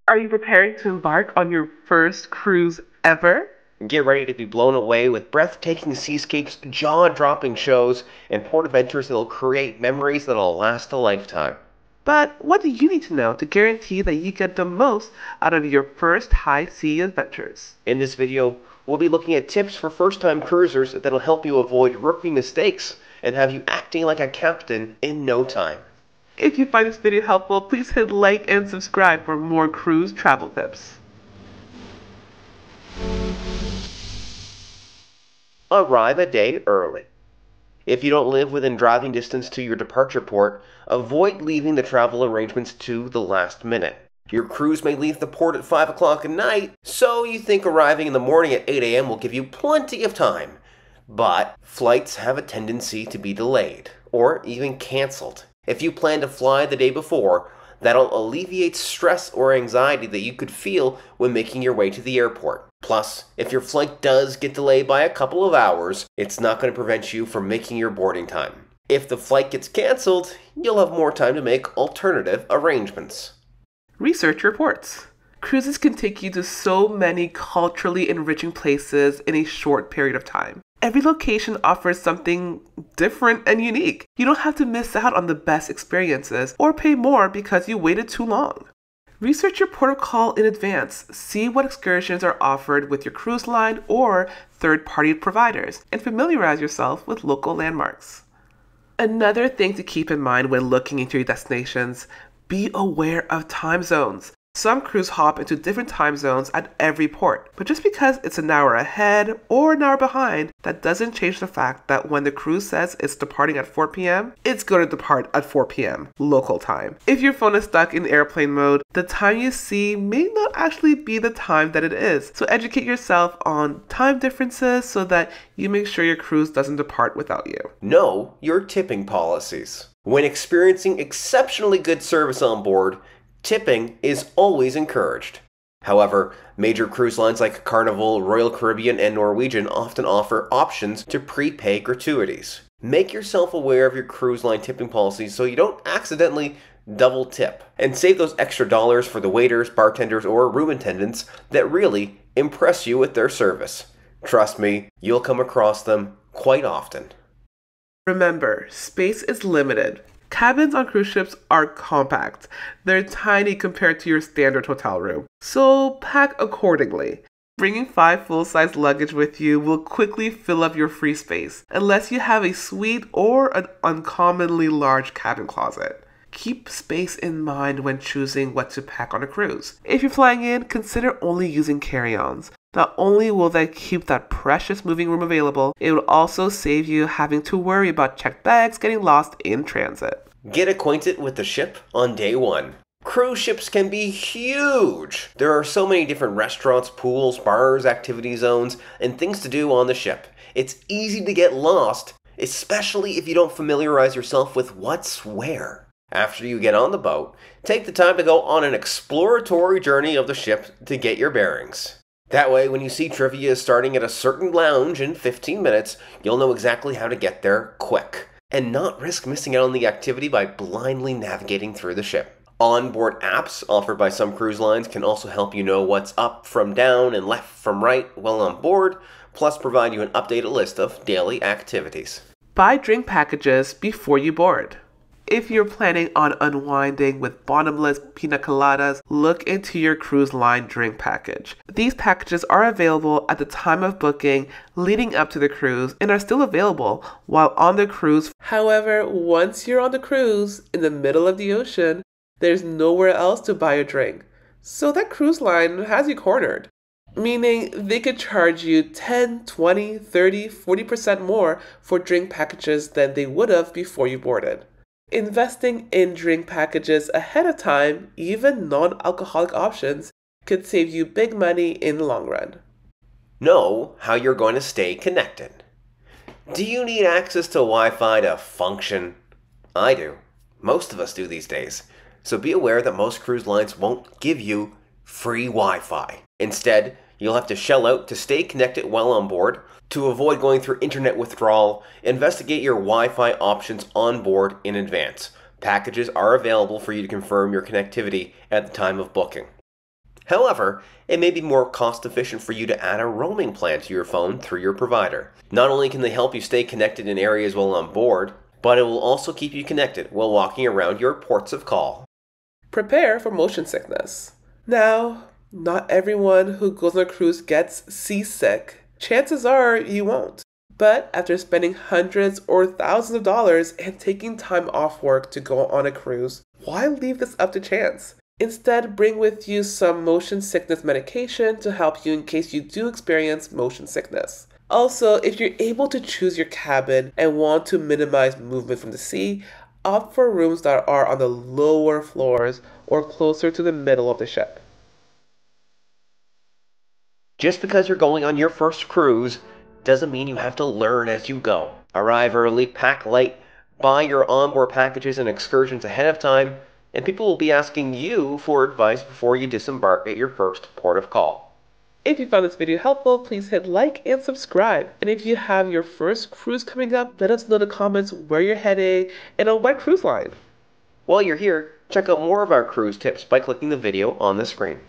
Are you preparing to embark on your first cruise ever? Get ready to be blown away with breathtaking seascapes, jaw-dropping shows, and port adventures that'll create memories that'll last a lifetime. But what do you need to know to guarantee that you get the most out of your first high sea adventures? In this video, we'll be looking at tips for first-time cruisers that'll help you avoid rookie mistakes and have you acting like a captain in no time. If you find this video helpful, please hit like and subscribe for more cruise travel tips. Arrive a day early. If you don't live within driving distance to your departure port, avoid leaving the travel arrangements to the last minute. Your cruise may leave the port at 5 o'clock at night, so you think arriving in the morning at 8 a.m. will give you plenty of time. But flights have a tendency to be delayed, or even canceled. If you plan to fly the day before, that'll alleviate stress or anxiety that you could feel when making your way to the airport. Plus, if your flight does get delayed by a couple of hours, it's not going to prevent you from making your boarding time. If the flight gets canceled, you'll have more time to make alternative arrangements. Research reports. Cruises can take you to so many culturally enriching places in a short period of time. Every location offers something different and unique. You don't have to miss out on the best experiences or pay more because you waited too long. Research your protocol in advance. See what excursions are offered with your cruise line or third-party providers, and familiarize yourself with local landmarks. Another thing to keep in mind when looking into your destinations, be aware of time zones. Some crews hop into different time zones at every port, but just because it's an hour ahead or an hour behind, that doesn't change the fact that when the cruise says it's departing at 4 p.m., it's going to depart at 4 p.m. local time. If your phone is stuck in airplane mode, the time you see may not actually be the time that it is. So educate yourself on time differences so that you make sure your cruise doesn't depart without you. Know your tipping policies. When experiencing exceptionally good service on board, tipping is always encouraged. However, major cruise lines like Carnival, Royal Caribbean, and Norwegian often offer options to prepay gratuities. Make yourself aware of your cruise line tipping policies so you don't accidentally double tip, and save those extra dollars for the waiters, bartenders, or room attendants that really impress you with their service. Trust me, you'll come across them quite often. Remember, space is limited. Cabins on cruise ships are compact. They're tiny compared to your standard hotel room, so pack accordingly. Bringing 5 full-size luggage with you will quickly fill up your free space, unless you have a suite or an uncommonly large cabin closet. Keep space in mind when choosing what to pack on a cruise. If you're flying in, consider only using carry-ons. Not only will they keep that precious moving room available, it will also save you having to worry about checked bags getting lost in transit. Get acquainted with the ship on day one. Cruise ships can be huge! There are so many different restaurants, pools, bars, activity zones, and things to do on the ship. It's easy to get lost, especially if you don't familiarize yourself with what's where. After you get on the boat, take the time to go on an exploratory journey of the ship to get your bearings. That way, when you see trivia starting at a certain lounge in 15 minutes, you'll know exactly how to get there quick, and not risk missing out on the activity by blindly navigating through the ship. Onboard apps offered by some cruise lines can also help you know what's up from down and left from right while on board, plus provide you an updated list of daily activities. Buy drink packages before you board. If you're planning on unwinding with bottomless pina coladas, look into your cruise line drink package. These packages are available at the time of booking leading up to the cruise and are still available while on the cruise. However, once you're on the cruise in the middle of the ocean, there's nowhere else to buy a drink. So that cruise line has you cornered. Meaning they could charge you 10, 20, 30, 40% more for drink packages than they would have before you boarded. Investing in drink packages ahead of time, even non-alcoholic options, could save you big money in the long run. Know how you're going to stay connected. Do you need access to Wi-Fi to function? I do. Most of us do these days. So be aware that most cruise lines won't give you free Wi-Fi. Instead, you'll have to shell out to stay connected while on board. To avoid going through internet withdrawal, investigate your Wi-Fi options on board in advance. Packages are available for you to confirm your connectivity at the time of booking. However, it may be more cost efficient for you to add a roaming plan to your phone through your provider. Not only can they help you stay connected in areas while on board, but it will also keep you connected while walking around your ports of call. Prepare for motion sickness. Now, not everyone who goes on a cruise gets seasick. Chances are you won't. But after spending hundreds or thousands of dollars and taking time off work to go on a cruise, why leave this up to chance? Instead, bring with you some motion sickness medication to help you in case you do experience motion sickness. Also, if you're able to choose your cabin and want to minimize movement from the sea, opt for rooms that are on the lower floors or closer to the middle of the ship. Just because you're going on your first cruise doesn't mean you have to learn as you go. Arrive early, pack light, buy your onboard packages and excursions ahead of time, and people will be asking you for advice before you disembark at your first port of call. If you found this video helpful, please hit like and subscribe. And if you have your first cruise coming up, let us know in the comments where you're heading and on what cruise line. While you're here, check out more of our cruise tips by clicking the video on the screen.